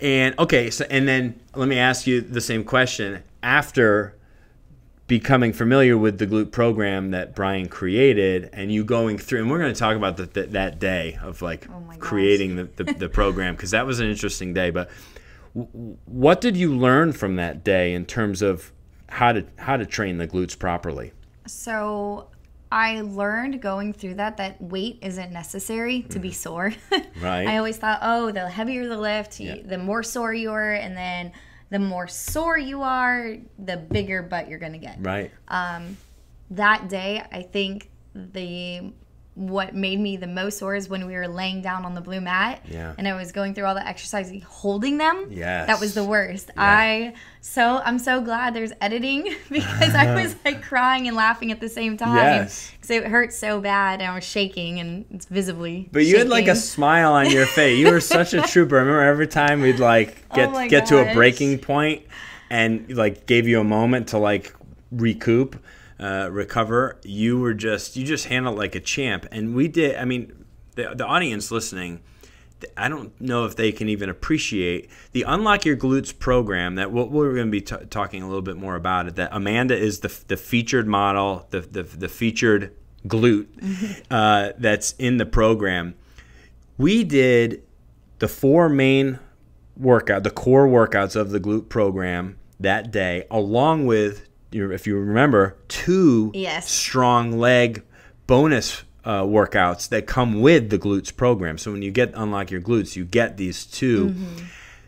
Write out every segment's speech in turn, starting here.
And okay, so and then let me ask you the same question. After becoming familiar with the glute program that Brian created, and you going through, and we're going to talk about that day of like creating the program, because that was an interesting day. But what did you learn from that day in terms of how to train the glutes properly? So I learned going through that weight isn't necessary to be sore. Right. I always thought, oh, the heavier the lift, the more sore you are, and then the more sore you are, the bigger butt you're going to get. Right. That day, I think what made me the most sore is when we were laying down on the blue mat, and I was going through all the exercises holding them. Yes. That was the worst. Yeah. I'm so glad there's editing, because I was like crying and laughing at the same time. Yes. Because it hurt so bad, and I was shaking, and it's visibly But you shaking. had like a smile on your face. You were such a trooper. I remember every time we'd like get to a breaking point and like gave you a moment to like recoup, recover, you just handled like a champ. And we did, I mean, the audience listening, I don't know if they can even appreciate the Unlock Your Glutes program that we're going to be talking a little bit more about it. That Amanda is the featured model, the featured glute that's in the program. We did the 4 main the core workouts of the glute program that day, along with, if you remember, 2 strong leg bonus workouts that come with the glutes program. So when you get Unlock Your Glutes, you get these 2.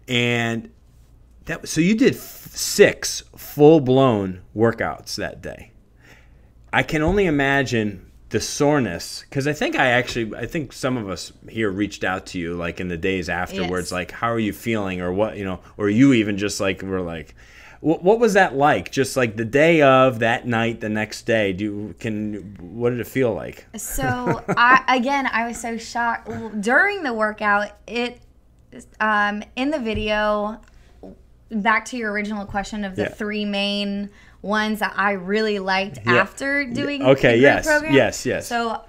And so you did 6 full-blown workouts that day. I can only imagine the soreness, because I think some of us here reached out to you like in the days afterwards, like, how are you feeling, or what, or you even just like were like, what was that like? Just like the day of, that night, the next day. What did it feel like? So I was so shocked during the workout. In the video, back to your original question of the 3 main ones that I really liked after doing the glute program. Yes. So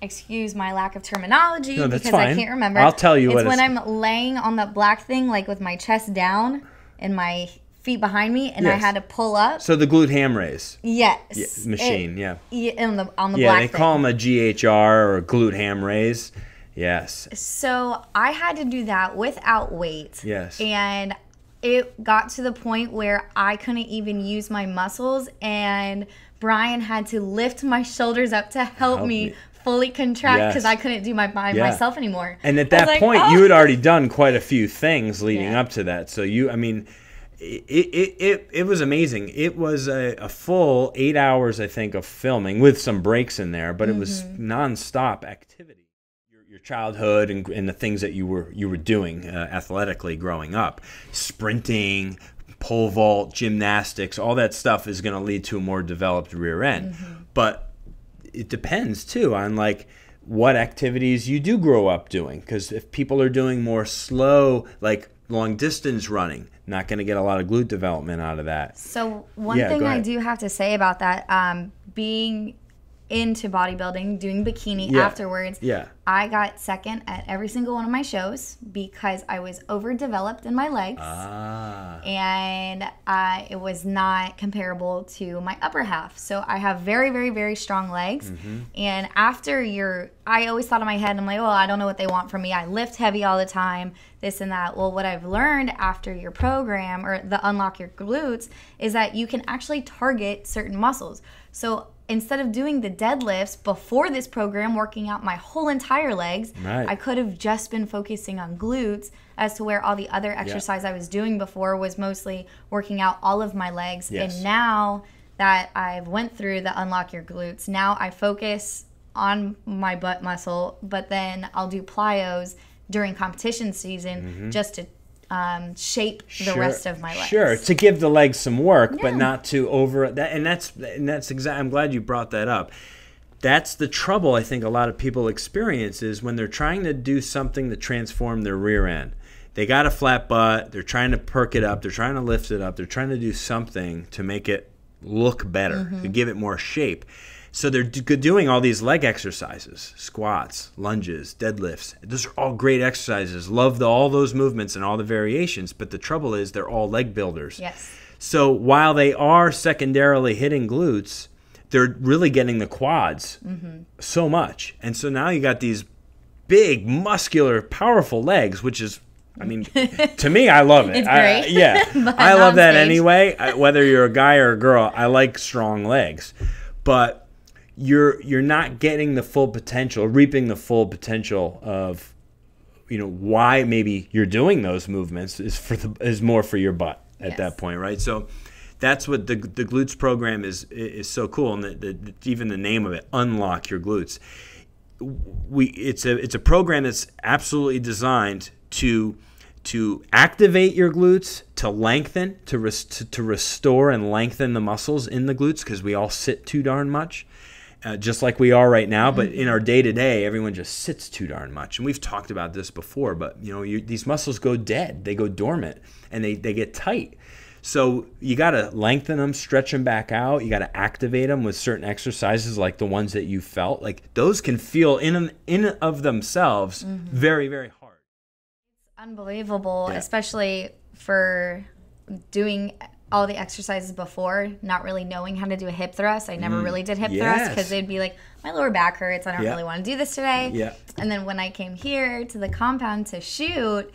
excuse my lack of terminology, because fine. I can't remember. I'll tell you it's when I'm laying on that black thing, like with my chest down and my feet behind me, and I had to pull up. So the glute ham raise. Yes. Machine, on the black thing. Yeah, they call them a GHR or glute ham raise. Yes. So I had to do that without weight. Yes. And it got to the point where I couldn't even use my muscles, and Brian had to lift my shoulders up to help me fully contract, because I couldn't do by myself anymore. And at that point, you had already done quite a few things leading up to that. So it was amazing. It was a full 8 hours, I think, of filming with some breaks in there, but it was nonstop activity. Your childhood and the things that you were doing athletically growing up, sprinting, pole vault, gymnastics, all that stuff is going to lead to a more developed rear end. But it depends too on like what activities you do grow up doing, because if people are doing more slow, like long distance running, not going to get a lot of glute development out of that. So one thing I do have to say about that, being into bodybuilding, doing bikini afterwards, I got second at every single one of my shows because I was overdeveloped in my legs, and it was not comparable to my upper half. So I have very, very, very strong legs, and after I always thought in my head, I'm like, well, I don't know what they want from me. I lift heavy all the time, this and that. Well, what I've learned after your program, or the Unlock Your Glutes, is that you can actually target certain muscles. So instead of doing the deadlifts before this program, working out my whole entire legs, I could have just been focusing on glutes, as to where all the other exercise I was doing before was mostly working out all of my legs. And now that I've went through the Unlock Your Glutes, now I focus on my butt muscle, but then I'll do plyos during competition season just to shape the rest of my legs. Sure, to give the legs some work, but not to over that. And that's exactly. I'm glad you brought that up. That's the trouble I think a lot of people experience, is when they're trying to do something to transform their rear end. They got a flat butt. They're trying to perk it up. They're trying to lift it up. They're trying to do something to make it look better, to give it more shape. So they're doing all these leg exercises, squats, lunges, deadlifts. Those are all great exercises. Love all those movements and all the variations. But the trouble is they're all leg builders. Yes. So while they are secondarily hitting glutes, they're really getting the quads so much. And so now you got these big, muscular, powerful legs, which is, I mean, to me, I love it. It's great. I love that anyway. Whether you're a guy or a girl, I like strong legs. But you're not getting the full potential, reaping the full potential of, why maybe you're doing those movements is more for your butt at that point, right? So that's what the glutes program is so cool, and even the name of it, Unlock Your Glutes. It's a program that's absolutely designed to activate your glutes, to lengthen, to restore and lengthen the muscles in the glutes, because we all sit too darn much, just like we are right now. But in our day-to-day, everyone just sits too darn much. And we've talked about this before, but these muscles go dead. They go dormant, and they get tight. So you got to lengthen them, stretch them back out. You got to activate them with certain exercises like the ones that you felt. Like those can feel in of themselves very, very hard. It's unbelievable, especially for doing all the exercises before, not really knowing how to do a hip thrust. I never really did hip thrust because they'd be like, my lower back hurts. I don't really want to do this today. Yeah. And then when I came here to the compound to shoot,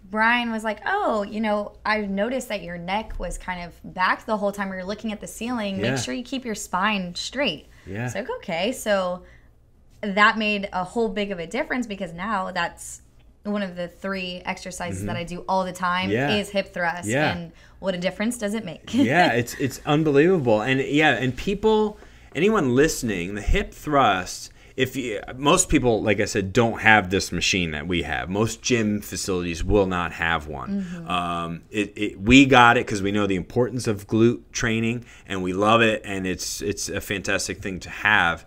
Brian was like, I've noticed that your neck was kind of back the whole time we were looking at the ceiling. Make sure you keep your spine straight. Yeah. So, okay. So that made a whole big of a difference, because now that's one of the 3 exercises that I do all the time is hip thrust. Yeah. And what a difference does it make? It's unbelievable. And anyone listening, the hip thrust, most people, like I said, don't have this machine that we have. Most gym facilities will not have one. We got it because we know the importance of glute training, and we love it, and it's a fantastic thing to have.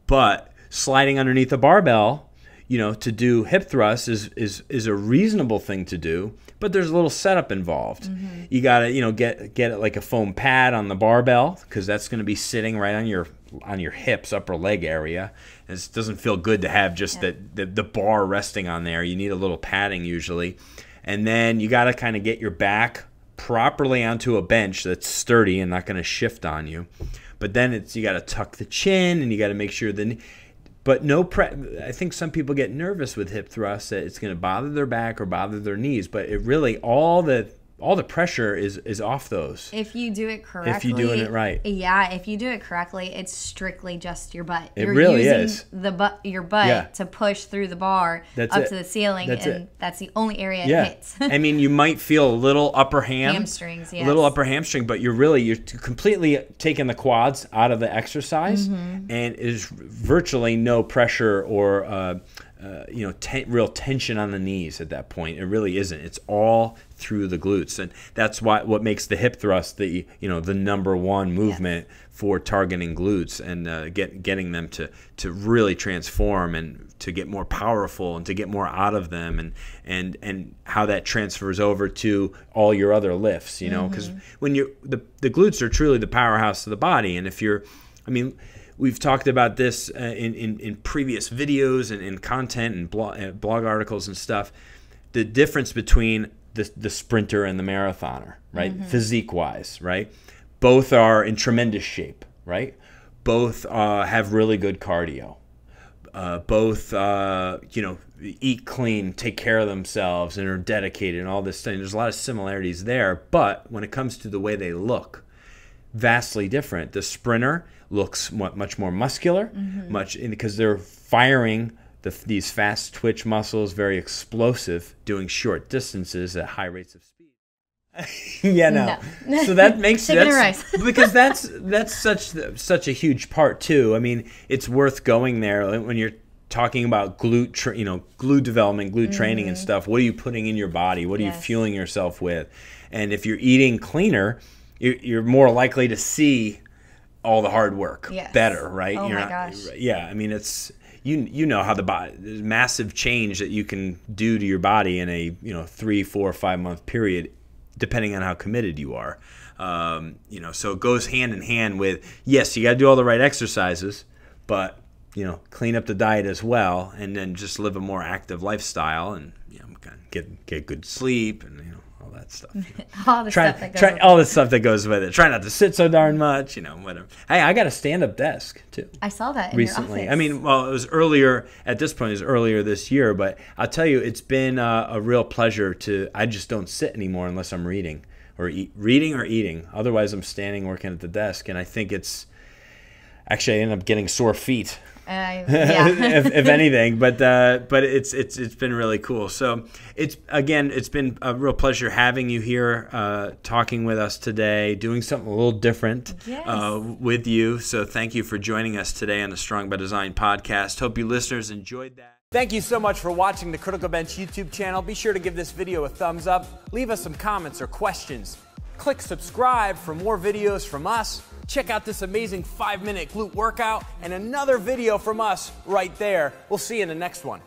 But sliding underneath a barbell, to do hip thrust is a reasonable thing to do, but there's a little setup involved. You got to, get it like a foam pad on the barbell, because that's going to be sitting right on your hips, upper leg area. It doesn't feel good to have just the bar resting on there. You need a little padding usually. And then you got to kind of get your back properly onto a bench that's sturdy and not going to shift on you. But then you got to tuck the chin, and you got to make sure but I think some people get nervous with hip thrusts that it's going to bother their back or bother their knees, but it really, all the pressure is off those. If you do it correctly. If you're doing it right. Yeah, if you do it correctly, it's strictly just your butt. You're really using your butt to push through the bar to the ceiling, that's the only area it hits. I mean, you might feel a little hamstrings, a little upper hamstring, but you're completely taking the quads out of the exercise, and is virtually no pressure or real tension on the knees at that point. It really isn't. It's all through the glutes, and that's what makes the hip thrust the number one movement for targeting glutes, and getting them to really transform and to get more powerful and to get more out of them, and how that transfers over to all your other lifts. Because when the glutes are truly the powerhouse of the body, and we've talked about this in previous videos and in content and blog articles and stuff. The difference between the sprinter and the marathoner, right? Physique-wise, right? Both are in tremendous shape, right? Both have really good cardio. Both, eat clean, take care of themselves, and are dedicated and all this thing. There's a lot of similarities there, but when it comes to the way they look, vastly different. The sprinter looks much more muscular, because they're firing these fast twitch muscles, very explosive, doing short distances at high rates of speed. No. So that makes sense, because that's such a huge part too. I mean, it's worth going there when you're talking about glute development, glute training and stuff. What are you putting in your body? What are you fueling yourself with? And if you're eating cleaner, you're more likely to see all the hard work better, right? Oh my gosh. Yeah, I mean, it's how the body, there's massive change that you can do to your body in a 3, 4, 5 month period, depending on how committed you are. You know, so it goes hand in hand with, yes, you got to do all the right exercises, but, you know, clean up the diet as well, and then just live a more active lifestyle, and, you know, get good sleep, and, you know, all that stuff. You know. All the stuff that goes with it. Try not to sit so darn much, you know, whatever. Hey, I got a stand-up desk too. I saw that recently. In your office. I mean, well, it was earlier. At this point, it was earlier this year. But I'll tell you, it's been a real pleasure to. I just don't sit anymore unless I'm reading or eating. Otherwise, I'm standing working at the desk, and I think it's actually I end up getting sore feet. Yeah. if anything, but it's been really cool. So it's been a real pleasure having you here, talking with us today, doing something a little different with you. So thank you for joining us today on the Strong by Design podcast. Hope you listeners enjoyed that. Thank you so much for watching the Critical Bench YouTube channel. Be sure to give this video a thumbs up. Leave us some comments or questions. Click subscribe for more videos from us. Check out this amazing 5-minute glute workout and another video from us right there. We'll see you in the next one.